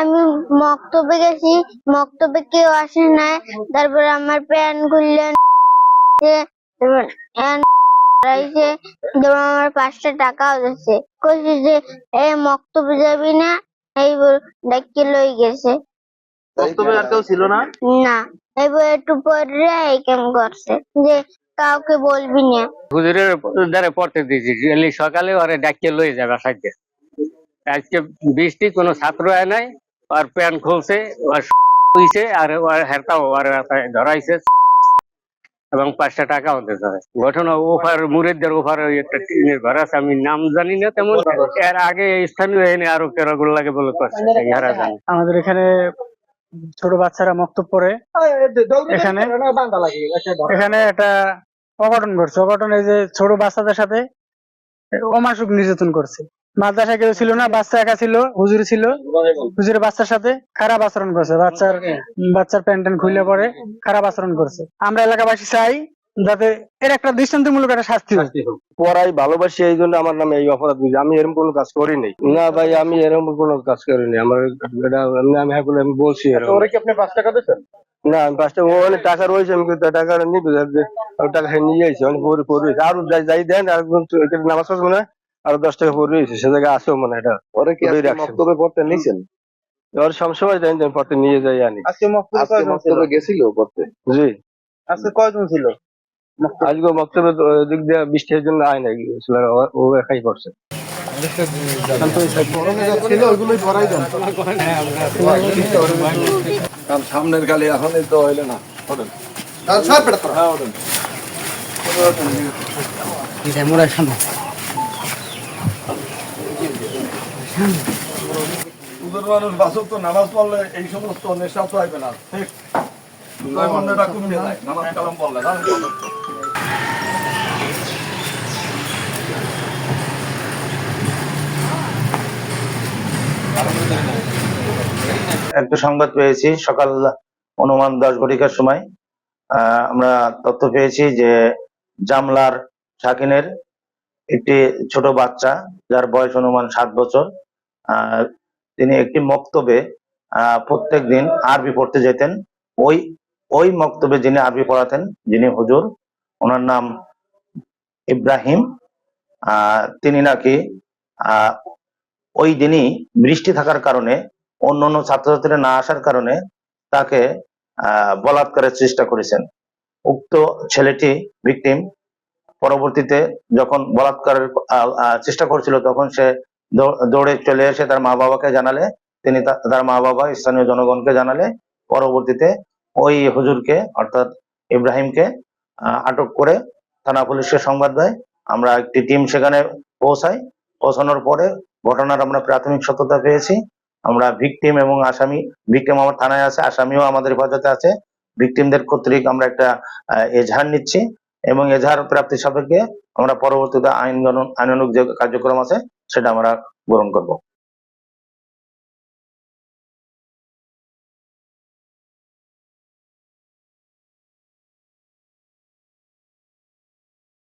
আমি মক্তবে গেছি, মক্তবে কেউ আসে নাই। তারপরে আমার প্যান খুললেন, আমার 5টা টাকাও দিচ্ছে, কইছে যে মক্তবে যাবি না, এই ডাক্কে লই গেছে। মক্তবে আর কেউ ছিল না? না, এবার একটু পরে এই কাম করছে যে কাউকে বলবি না। হুজুরের দ্বারা পড়তে দিয়েছি, সকালে ওরে ডাকিয়ে লয়ে যাবে সাইডে। আজকে বৃষ্টি, কোনো ছাত্র আয় নাই, আর প্যান খুলছে, আর হেরতাও ধরাইছে এবং 5টা টাকা হতে ধরে। ঘটনা ওফার মুরিদদের ওফার একটা টিনের ঘর আছে, আমি নাম জানি না তেমন। এর আগে স্থানীয় এনে আরো কেরগুলো লাগে বলে করছে, ইহারা জানে। আমাদের এখানে ছোট বাচ্চারা মক্তব পড়ে, এখানে একটা অঘটন ঘটছে। অঘটন এই যে ছোট বাচ্চাদের সাথে অমাসুক নির্যাতন করছে। মাদ্রাসা কেউ ছিল না, বাচ্চা একা ছিল, হুজুর ছিল। হুজুরের বাচ্চার সাথে খারাপ আচরণ করছে, বাচ্চার প্যান্ট ট্যান্ট খুলে পরে খারাপ আচরণ করছে। আমরা এলাকাবাসী চাই যাতে এর একটা দৃষ্টান্তমূলক একটা শাস্তি হোক। পড়াই ভালোবাসি, এই জন্য আমার নামে এই অপরাধ। আমি এরকম কোনো কাজ করিনি। না ভাই, আমি এরকম কোনো কাজ করিনি। আমার আমি বলছি। ওরা কি আপনি 5 টাকা দিয়েছেন? না, আমি 5 টাকা, অনেক টাকা রয়েছে, আমি টাকা নিবে, টাকা নিয়ে যাইছি, অনেক পরে আরো যাই দেন, আর নামাজ পড়বো না, আরো 10 টাকা পরে রয়েছে, সে জায়গায় আসেও মানে এটা ওরা কি মক্তবে পড়তে নিয়েছেন? ওর সবসময় জানি পড়তে নিয়ে যাই আনি। আজকে মক্তবে গেছিল পড়তে? জি। আজকে কয়জন ছিল? আজকে মক্তবে দিক দিয়ে বৃষ্টির জন্য আয় নাই, ও একাই করছে। সামনের গালি এখনই তো হইলে না। মানুষ বাসক তো নামাজ পড়লে এই সমস্ত নেশা তো আইবে না। ঠিক কমিয়ে যায় নামাজ কালাম পড়লে। একটা সংবাদ পেয়েছি সকাল অনুমান 10 ঘটিকার সময়। আমরা তথ্য পেয়েছি যে জামলার শাকিনের একটি ছোট বাচ্চা, যার বয়স অনুমান 7 বছর, তিনি একটি মক্তবে প্রত্যেক দিন আরবি পড়তে যেতেন। ওই মক্তবে যিনি আরবি পড়াতেন, যিনি হুজুর, ওনার নাম ইব্রাহিম। তিনি নাকি ওই দিনই বৃষ্টি থাকার কারণে, অন্যান্য ছাত্রছাত্রীরা না আসার কারণে তাকে বলাৎকারের চেষ্টা করেছেন। উক্ত ছেলেটি, ভিকটিম, পরবর্তীতে যখন বলাৎকারের চেষ্টা করছিল, তখন সে দৌড়ে চলে এসে তার মা বাবাকে জানালে, তিনি তার মা বাবা স্থানীয় জনগণকে জানালে, পরবর্তীতে ওই হুজুরকে অর্থাৎ ইব্রাহিমকে আটক করে থানা পুলিশকে সংবাদ দেয়। আমরা একটি টিম সেখানে পৌঁছাই। পৌঁছানোর পরে ঘটনার আমরা প্রাথমিক সত্যতা পেয়েছি। আমরা ভিকটিম এবং আসামি, ভিকটিম আমার থানায় আছে, আসামিও আমাদের হেফাজতে আছে। ভিকটিমদের কর্তৃক আমরা একটা এজাহার নিচ্ছি এবং এজাহার প্রাপ্তি সাপেক্ষে আমরা পরবর্তীতে আইনানুগ যে কার্যক্রম আছে সেটা আমরা গ্রহণ করব।